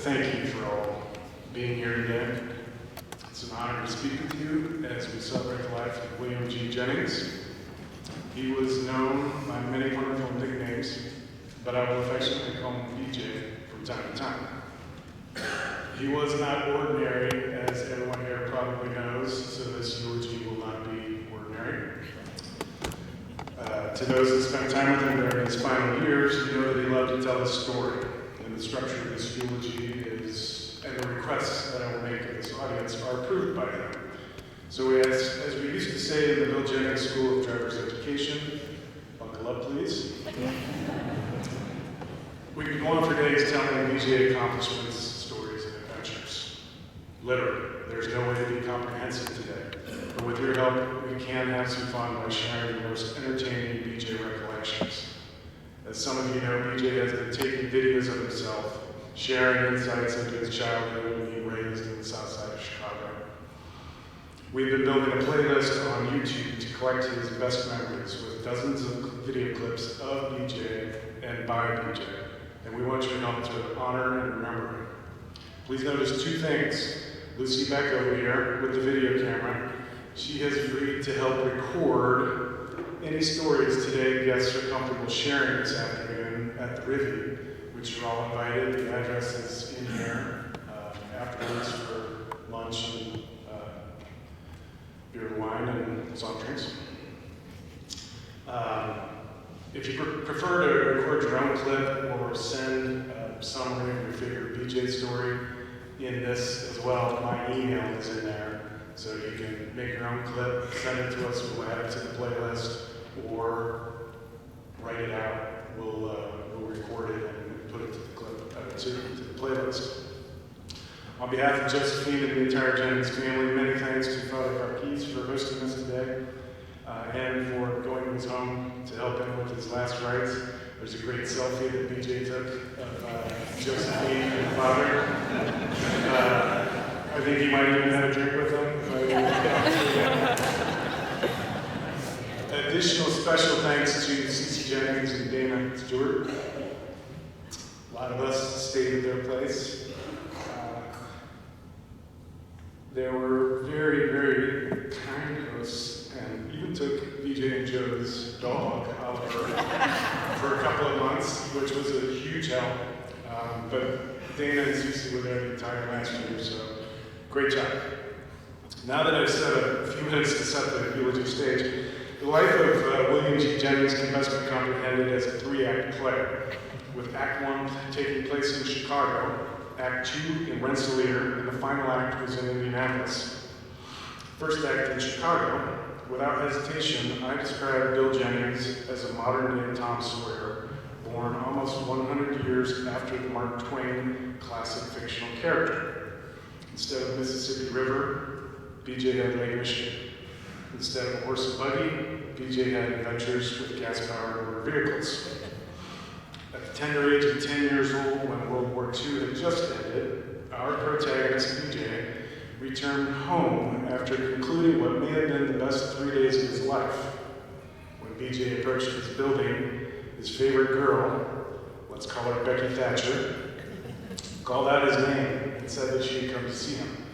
thank you for all being here today. It's an honor to speak with you as we celebrate the life of William G. Jennings. He was known by many wonderful nicknames, but I will affectionately call him BJ from time to time. He was not ordinary, as everyone here probably knows, so this eulogy will not be ordinary. To those that spent time with him during his final years, you know that he loved to tell his story. And the structure of this eulogy is, and the requests that I will make of this audience are approved by him. So as we used to say in the Bill Jennings School of Driver's Education, buckle up please. We could go on for days telling BJ accomplishments, stories, and adventures. Literally, there's no way to be comprehensive today. But with your help, we can have some fun by sharing the most entertaining BJ recollections. As some of you know, BJ has been taking videos of himself, sharing insights into his childhood and being raised in the south side of Chicago. We've been building a playlist on YouTube to collect his best memories with dozens of video clips of BJ and by BJ. And we want your help to honor and remember him. Please notice two things. Lucy Beck over here with the video camera. She has agreed to help record any stories today guests are comfortable sharing this afternoon at the Rivy, which you're all invited. The address is in here afterwards for lunch and beer and wine and soft drinks. If you prefer to record your own clip or send a summary of your favorite BJ story in this as well, my email is in there. So you can make your own clip, send it to us, we'll add it to the playlist, or write it out, we'll record it and put it to the clip, to the playlist. On behalf of Josephine and the entire Jennings family, many thanks to Father Marquise for hosting us today, and for going to his home to help him with his last rites. There's a great selfie that BJ took of Josephine and Father. I think he might even have a drink with him. Additional special thanks to Cece Jennings and Dana Stewart. A lot of us stayed at their place. They were very, very kind hosts and even took BJ and Joe's dog, Oliver, for a couple of months, which was a huge help. But Dana and Cece were there the entire last year, so great job. Now that I've said a few minutes to set the eulogy stage, the life of William G. Jennings can best be comprehended as a three-act play, with Act 1 taking place in Chicago, Act 2 in Rensselaer, and the final act was in Indianapolis. First act in Chicago, without hesitation, I describe Bill Jennings as a modern-day Tom Sawyer, born almost 100 years after the Mark Twain classic fictional character. Instead of Mississippi River, BJ had Lake Michigan. Instead of a horse and buggy, BJ had adventures with gas-powered motor vehicles. At the tender age of 10 years old, when World War II had just ended, our protagonist, BJ, returned home after concluding what may have been the best 3 days of his life. When BJ approached his building, his favorite girl, let's call her Becky Thatcher, called out his name and said that she had come to see him.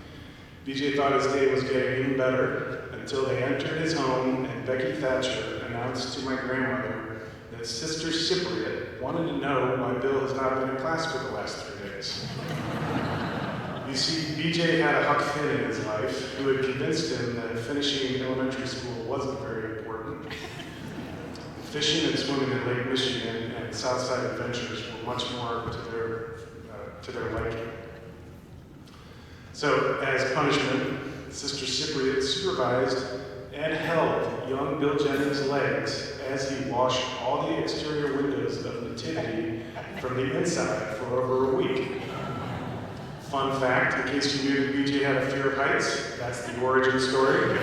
BJ thought his day was getting even better until they entered his home and Becky Thatcher announced to my grandmother that Sister Cypriot wanted to know why Bill has not been in class for the last 3 days. You see, BJ had a Huck Finn in his life who had convinced him that finishing elementary school wasn't very important. Fishing and swimming in Lake Michigan and Southside adventures were much more to their liking. So, as punishment, Sister Cypriot supervised and held young Bill Jennings' legs as he washed all the exterior windows of Nativity from the inside for over a week. Fun fact, in case you knew that BJ had a fear of heights, that's the origin story.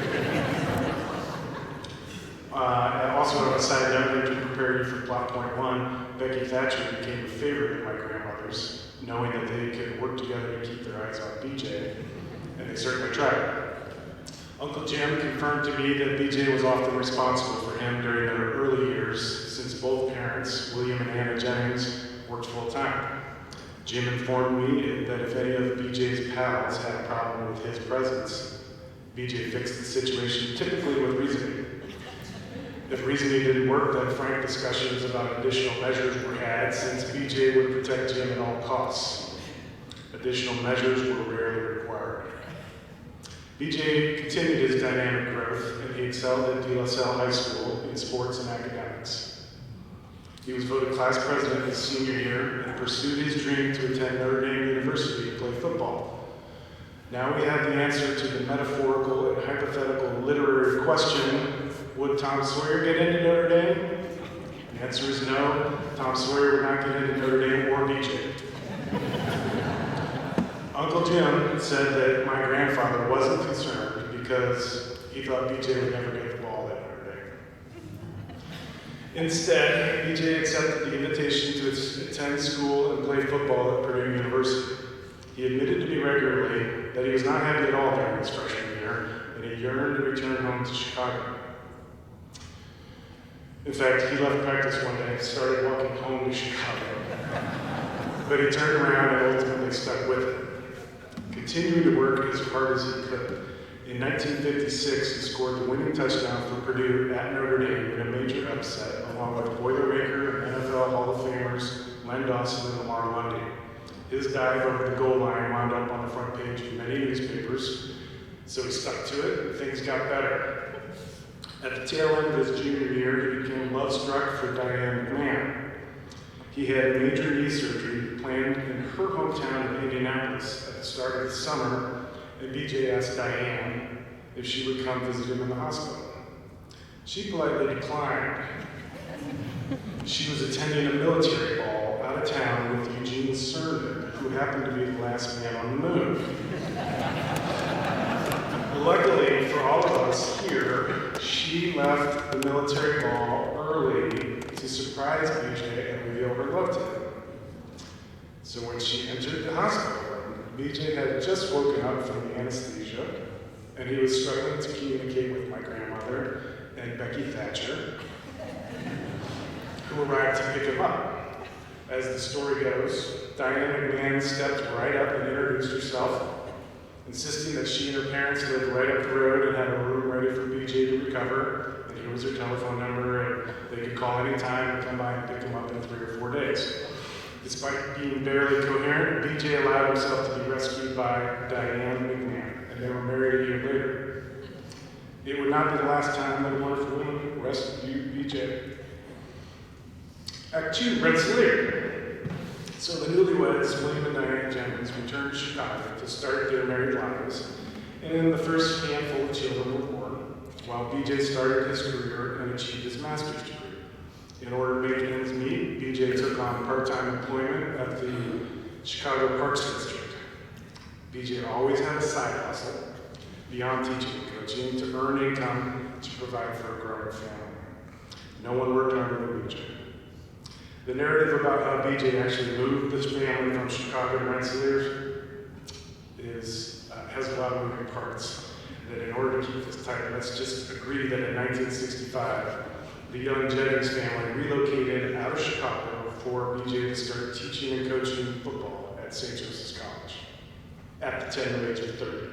Also, a side note to prepare you for plot point 1, Becky Thatcher became a favorite of my grandmother's, knowing that they could work together to keep their eyes on BJ, and they certainly tried. Uncle Jim confirmed to me that BJ was often responsible for him during their early years, since both parents, William and Anna Jennings, worked full-time. Jim informed me that if any of BJ's pals had a problem with his presence, BJ fixed the situation typically with reasoning. If reasoning didn't work, then frank discussions about additional measures were had, since BJ would protect Jim at all costs. Additional measures were rarely required. BJ continued his dynamic growth, and he excelled at De La Salle High School in sports and academics. He was voted class president his senior year and pursued his dream to attend Notre Dame University to play football. Now we have the answer to the metaphorical and hypothetical literary question, would Tom Sawyer get into Notre Dame? The answer is no. Tom Sawyer would not get into Notre Dame or BJ. Uncle Jim said that my grandfather wasn't concerned because he thought BJ would never get the ball at Notre Dame. Instead, BJ accepted the invitation to attend school and play football at Purdue University. He admitted to me regularly that he was not happy at all during his freshman year, and he yearned to return home to Chicago. In fact, he left practice one day and started walking home to Chicago. But he turned around and ultimately stuck with it, continuing to work as hard as he could. In 1956, he scored the winning touchdown for Purdue at Notre Dame in a major upset, along with Boilermaker and NFL Hall of Famers Len Dawson and Lamar Lundy. His dive over the goal line wound up on the front page of many newspapers, so he stuck to it and things got better. At the tail end of his junior year, he became love-struck for Diane McMahon. He had major knee surgery planned in her hometown of Indianapolis at the start of the summer, and BJ asked Diane if she would come visit him in the hospital. She politely declined. She was attending a military ball out of town with Eugene Cernan, who happened to be the last man on the moon. Luckily for all of us here, she left the military ball early to surprise BJ and reveal her love to him. So when she entered the hospital room, BJ had just woken up from the anesthesia, and he was struggling to communicate with my grandmother and Becky Thatcher, who arrived to pick him up. As the story goes, Diane McMahon stepped right up and introduced herself, insisting that she and her parents lived right up the road and had a room ready for BJ to recover, and here was her telephone number, and they could call any time and come by and pick him up in 3 or 4 days. Despite being barely coherent, BJ allowed himself to be rescued by Diane McMahon, and they were married a year later. It would not be the last time that a wonderful woman rescued BJ. Act 2, Rensselaer. So the newlyweds, William and Diane Jennings, returned to Chicago to start their married lives, and in the first handful of children were born, while BJ started his career and achieved his master's degree. In order to make ends meet, BJ took on part-time employment at the Chicago Parks District. BJ always had a side hustle beyond teaching and coaching to earn income to provide for a growing family. No one worked harder than BJ. The narrative about how BJ actually moved this family from Chicago to Rensselaer has a lot of moving parts. That in order to keep this tight, let's just agree that in 1965, the young Jennings family relocated out of Chicago for BJ to start teaching and coaching football at St. Joseph's College at the tender age of 30.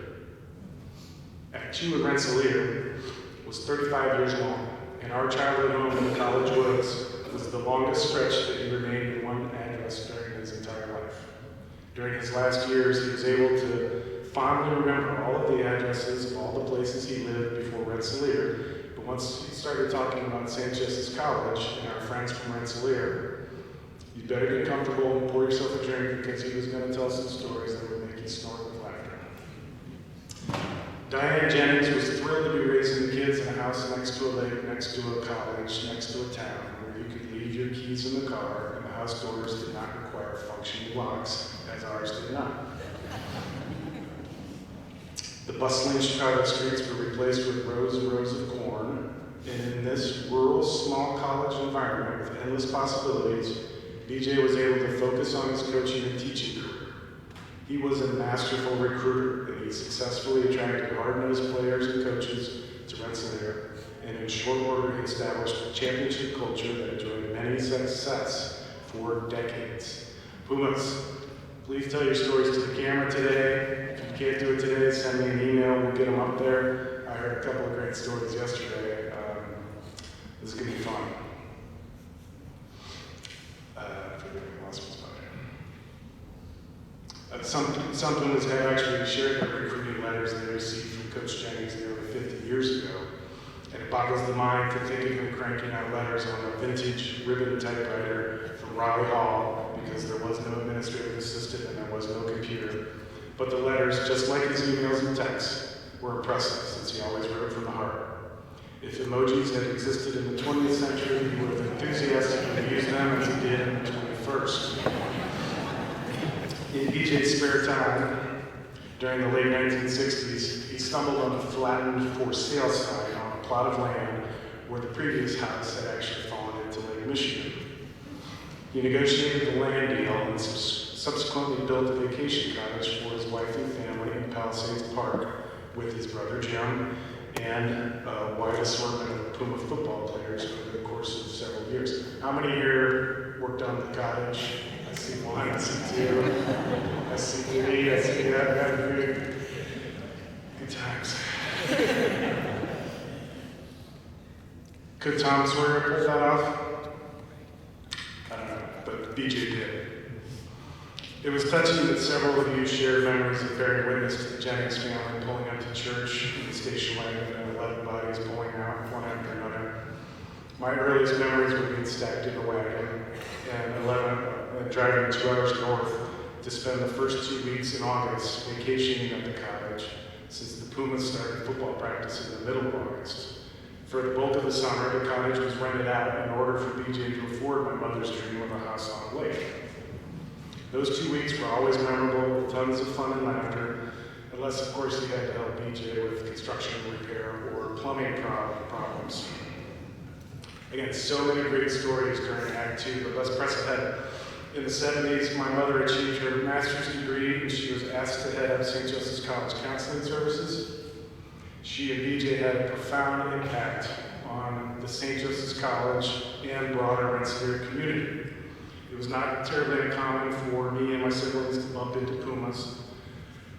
Act 2 in Rensselaer was 35 years long, and our childhood home in the College Woods was the longest stretch that he remained in one address during his entire life. During his last years, he was able to fondly remember all of the addresses of all the places he lived before Rensselaer, but once he started talking about St. Joseph's College and our friends from Rensselaer, you'd better get comfortable and pour yourself a drink because he was going to tell some stories that would make you snort with laughter. Diane Jennings was thrilled to be raising the kids in a house next to a lake, next to a college, next to a town, where you could leave your keys in the car and the house doors did not require functioning locks, as ours did not. The bustling Chicago streets were replaced with rows and rows of corn, and in this rural small college environment with endless possibilities, BJ was able to focus on his coaching and teaching career. He was a masterful recruiter, and he successfully attracted hard-nosed players and coaches to Rensselaer, and in short order he established a championship culture that enjoyed many success for decades. Pumas, Please tell your stories to the camera today. If you can't do it today, send me an email. We'll get them up there. I heard a couple of great stories yesterday. This is going to be fun. Something was had actually shared the recruiting letters they received from Coach Jennings nearly 50 years ago. And it boggles the mind to think of him cranking out letters on a vintage ribbon typewriter from Raleigh Hall because there was no administrative assistant and there was no computer. But the letters, just like his emails and texts, were impressive since he always wrote from the heart. If emojis had existed in the 20th century, he would have enthusiastically used them as he did in the 21st. In BJ's spare time, during the late 1960s, he stumbled on the flattened for sale sign on a plot of land where the previous house had actually fallen into Lake Michigan. He negotiated the land deal and subsequently built a vacation cottage for his wife and family in Palisades Park with his brother Jim and a wide assortment of Puma football players over the course of several years. How many here worked on the cottage? I see one, I see two, I see three, I see that. Good times. Could Tom Sawyer pull that off? I don't know, but BJ did. It was touching that several of you shared memories of bearing witness to the Jennings family pulling up to church in the station wagon and 11 bodies pulling out one after another. My earliest memories were being stacked in a wagon and driving 2 hours north to spend the first 2 weeks in August vacationing at the cottage, since the Pumas started football practice in the middle of August. For the bulk of the summer, the cottage was rented out in order for BJ to afford my mother's dream of a house on a lake. Those 2 weeks were always memorable with tons of fun and laughter, unless of course he had to help BJ with construction repair or plumbing problems. Again, so many great stories during Act 2, but let's press ahead. In the 70s, my mother achieved her master's degree and she was asked to head up St. Joseph's College counseling services. She and BJ had a profound impact on the St. Joseph's College and broader Rensselaer community. It was not terribly uncommon for me and my siblings to bump into Pumas,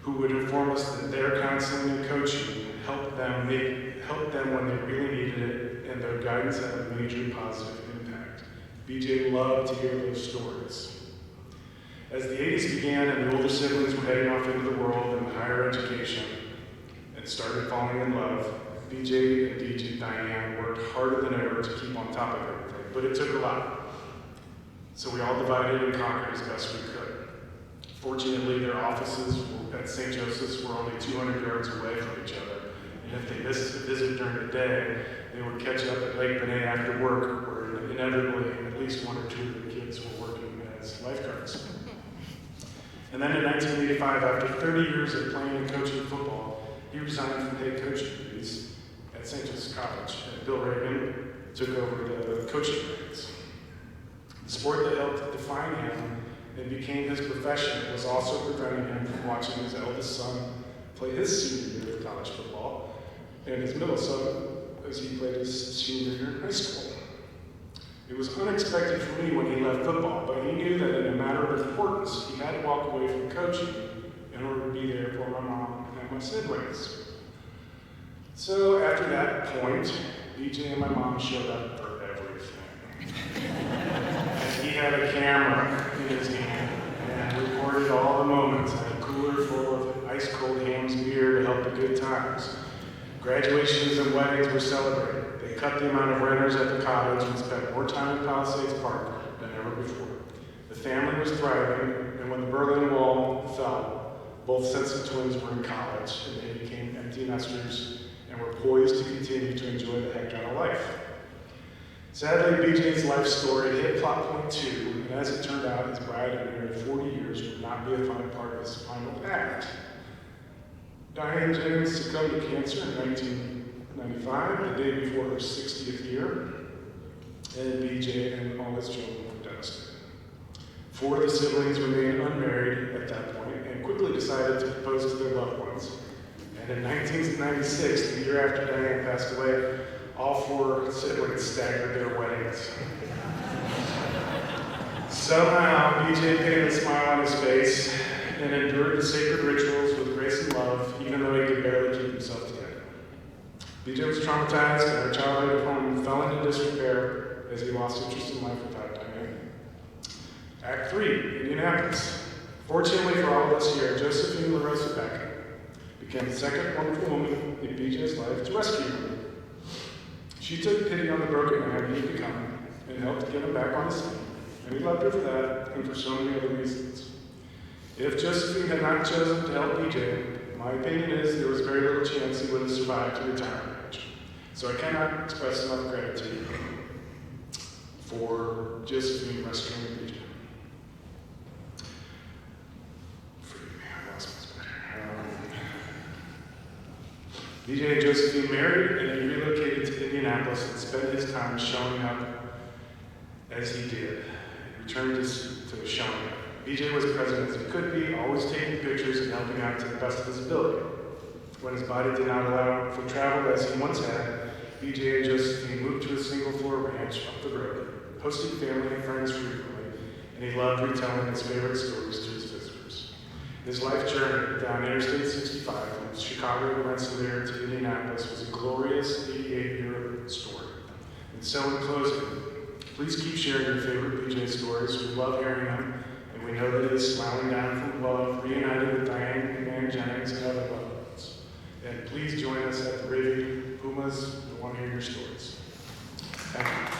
who would inform us that their counseling and coaching helped them when they really needed it, and their guidance had a major positive impact. BJ loved to hear those stories. As the 80s began and the older siblings were heading off into the world and higher education and started falling in love, BJ and DJ Diane worked harder than ever to keep on top of everything, but it took a lot. So we all divided and conquered as best we could. Fortunately, their offices at St. Joseph's were only 200 yards away from each other, and if they missed a visit during the day, they would catch up at Lake Benet after work, where inevitably at least 1 or 2 of the kids were working as lifeguards. And then in 1985, after 30 years of playing and coaching football, he resigned from head coaching duties at St. Joseph's College, and Bill Reagan took over the coaching reins. The sport that helped define him and became his profession was also preventing him from watching his eldest son play his senior year of college football, and his middle son as he played his senior year in high school. It was unexpected for me when he left football, but he knew that in a matter of importance, he had to walk away from coaching in order to be there for my mom and my siblings. So after that point, BJ and my mom showed up for everything. And he had a camera in his hand and recorded all the moments. I had a cooler full of ice-cold Hamm's beer to help the good times. Graduations and weddings were celebrated. They cut the amount of renters at the cottage and spent more time in Palisades Park than ever before. The family was thriving, and when the Berlin Wall fell, both sets of twins were in college, and they became empty nesters and were poised to continue to enjoy the heck out of life. Sadly, BJ's life story hit plot point 2, and as it turned out, his bride of nearly 40 years would not be a fun part of his final act. Diane Jennings succumbed to cancer in 1995, the day before her 60th year, and BJ and all his children were devastated. 4 of the siblings remained unmarried at that point and quickly decided to propose to their loved ones. And in 1996, the year after Diane passed away, all 4 siblings staggered their weddings. Somehow, BJ painted a smile on his face and endured the sacred rituals with grace and love, even though he could barely keep himself together. BJ was traumatized, and our childhood home fell into disrepair as he lost interest in life without Diane. Act 3, Indianapolis. Fortunately for all of us here, Josephine LaRosa Beck became the second wonderful woman in BJ's life to rescue him. She took pity on the broken man he had become and helped get him back on his feet, and he loved her for that and for so many other reasons. If Josephine had not chosen to help BJ, my opinion is there was very little chance he would have survived to retirement age. So I cannot express enough gratitude for Josephine rescuing BJ. Forgive me, I lost my spot. BJ and Josephine married, and he relocated to Indianapolis and spent his time showing up as he did. He returned to showing up. BJ was present as he could be, always taking pictures and helping out to the best of his ability. When his body did not allow for travel as he once had, BJ and Josephine moved to a single-floor ranch up the road, hosting family and friends frequently, and he loved retelling his favorite stories to his visitors. His life journey down Interstate 65 from Chicago to Rensselaer to Indianapolis was a glorious 88-year story. And so in closing, please keep sharing your favorite BJ stories. We love hearing them, and we know that he is smiling down from above, reunited with Diane and Van Jennings and other loved ones. And please join us at the Rivy. Pumas, we want to hear your stories. Thank you.